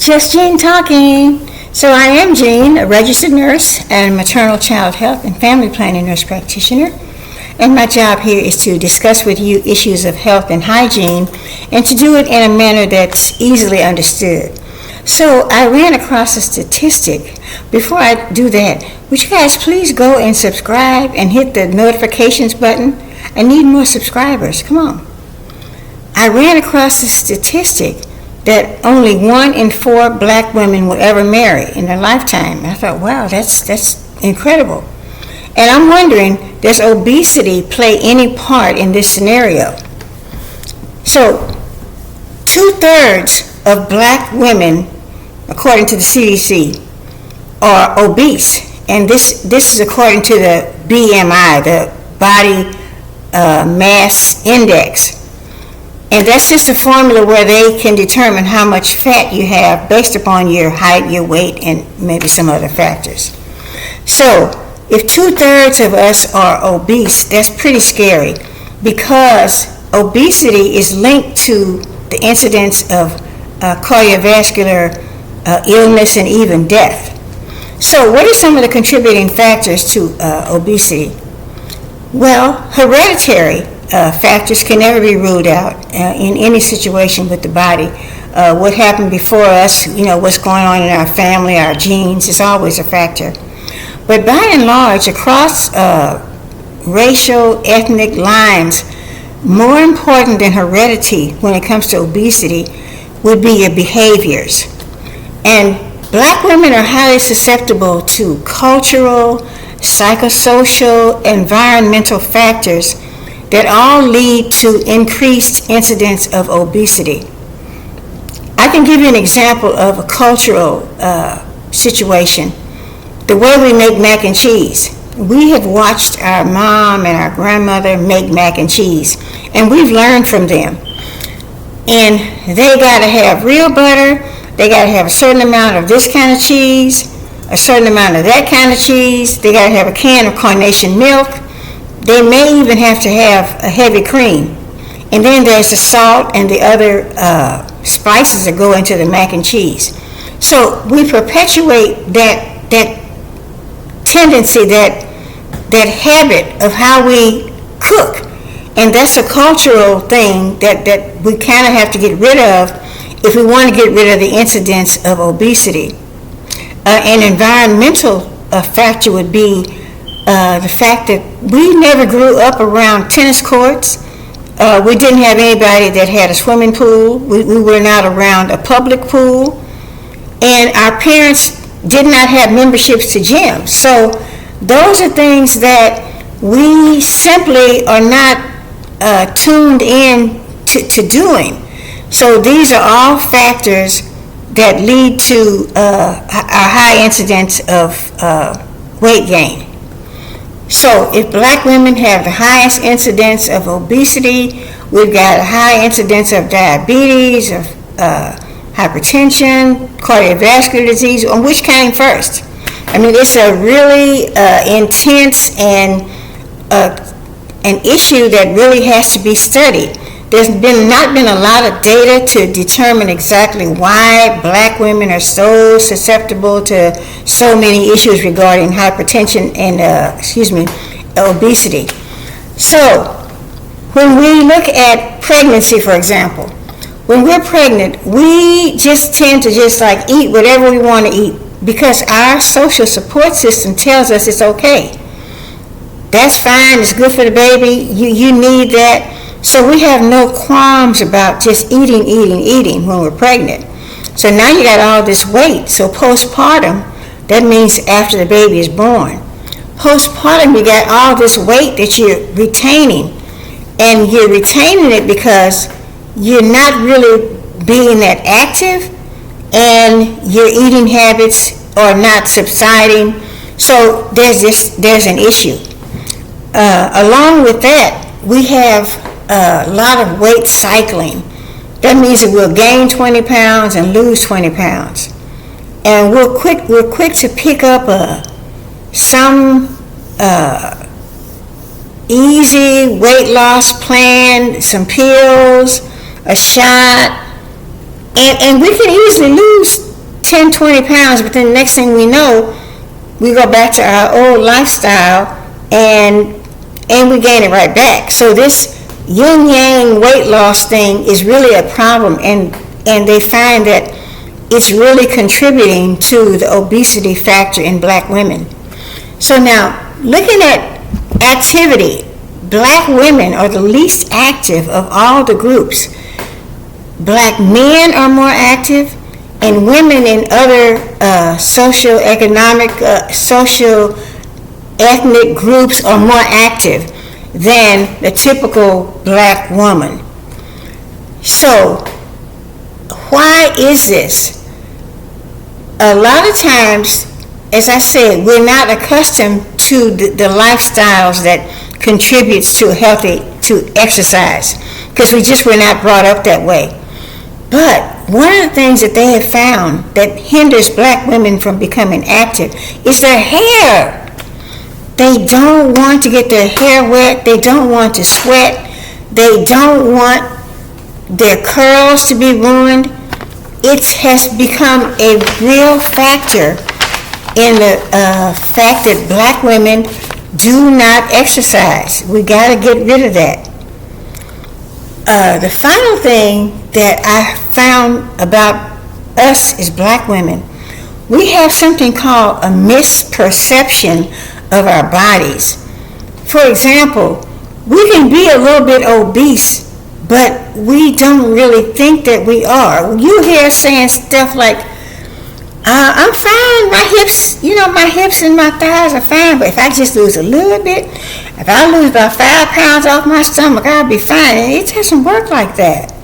Just Jean talking. So I am Jean, a registered nurse and maternal child health and family planning nurse practitioner. And my job here is to discuss with you issues of health and hygiene and to do it in a manner that's easily understood. So I ran across a statistic. Before I do that, would you guys please go and subscribe and hit the notifications button? I need more subscribers. Come on. I ran across a statistic that only 1 in 4 black women will ever marry in their lifetime. I thought, wow, that's incredible. And I'm wondering, does obesity play any part in this scenario? So, 2/3 of black women, according to the CDC, are obese. And this is according to the BMI, the Body Mass Index. And that's just a formula where they can determine how much fat you have based upon your height, your weight, and maybe some other factors. So if 2/3 of us are obese, that's pretty scary because obesity is linked to the incidence of cardiovascular illness and even death. So what are some of the contributing factors to obesity? Well, hereditary factors can never be ruled out in any situation with the body. What happened before us, what's going on in our family, our genes, is always a factor. But by and large, across racial, ethnic lines, more important than heredity when it comes to obesity would be your behaviors. And black women are highly susceptible to cultural, psychosocial, environmental factors that all lead to increased incidence of obesity. I can give you an example of a cultural situation. The way we make mac and cheese. We have watched our mom and our grandmother make mac and cheese, and we've learned from them. And they got to have real butter, they got to have a certain amount of this kind of cheese, a certain amount of that kind of cheese, they got to have a can of carnation milk. They may even have to have a heavy cream. And then there's the salt and the other spices that go into the mac and cheese. So we perpetuate that tendency, that habit of how we cook. And that's a cultural thing that we kind of have to get rid of if we want to get rid of the incidence of obesity. An environmental factor would be the fact that we never grew up around tennis courts. We didn't have anybody that had a swimming pool. We were not around a public pool. And our parents did not have memberships to gyms. So those are things that we simply are not tuned in to doing. So these are all factors that lead to our high incidence of weight gain. So if black women have the highest incidence of obesity, we've got a high incidence of diabetes, of hypertension, cardiovascular disease. On which came first? I mean, it's a really intense and an issue that really has to be studied. There's not been a lot of data to determine exactly why black women are so susceptible to so many issues regarding hypertension and obesity. So when we look at pregnancy, for example, when we're pregnant, we just tend to eat whatever we want to eat because our social support system tells us it's okay. That's fine, it's good for the baby, you need that. So we have no qualms about just eating when we're pregnant. So now you got all this weight. So postpartum, that means after the baby is born. Postpartum, you got all this weight that you're retaining. And you're retaining it because you're not really being that active and your eating habits are not subsiding. So there's an issue. Along with that, we have a lot of weight cycling. That means that we'll gain 20 pounds and lose 20 pounds. And we're quick to pick up some easy weight loss plan, some pills, a shot, and we can easily lose 10, 20 pounds, but then the next thing we know, we go back to our old lifestyle and we gain it right back. So this yin-yang weight loss thing is really a problem, and they find that it's really contributing to the obesity factor in black women. So now, looking at activity, black women are the least active of all the groups. Black men are more active, and women in other socio-economic, socio-ethnic groups are more active than the typical black woman. So, why is this? A lot of times, as I said, we're not accustomed to the lifestyles that contributes to exercise, because we just were not brought up that way. But one of the things that they have found that hinders black women from becoming active is their hair. They don't want to get their hair wet. They don't want to sweat. They don't want their curls to be ruined. It has become a real factor in the fact that black women do not exercise. We got to get rid of that. The final thing that I found about us as black women, we have something called a misperception of our bodies. For example, we can be a little bit obese, but we don't really think that we are. You hear saying stuff like, I'm fine, my hips and my thighs are fine, but if I just lose a little bit, if I lose about 5 pounds off my stomach, I'll be fine. And it doesn't work like that.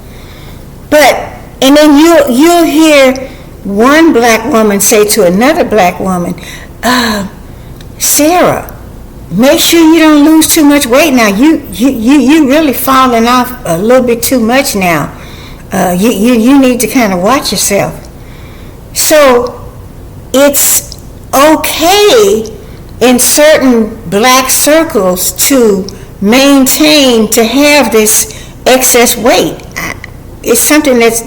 And then you'll hear one black woman say to another black woman, Sarah, make sure you don't lose too much weight now. You really falling off a little bit too much now. You need to kind of watch yourself. So it's okay in certain black circles to maintain, to have this excess weight. It's something that's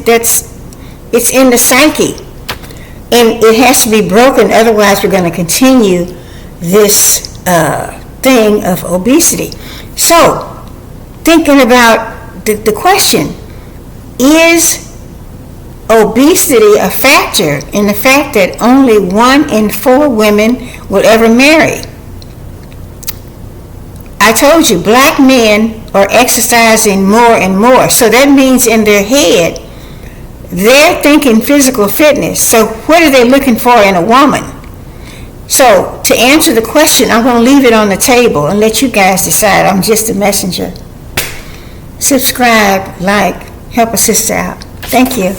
it's in the psyche, and it has to be broken. Otherwise, we're going to continue this thing of obesity. So, thinking about the question, is obesity a factor in the fact that only 1 in 4 women will ever marry? I told you, black men are exercising more and more. So that means in their head, they're thinking physical fitness. So what are they looking for in a woman? So to answer the question, I'm going to leave it on the table and let you guys decide. I'm just a messenger. Subscribe, like, help a sister out. Thank you.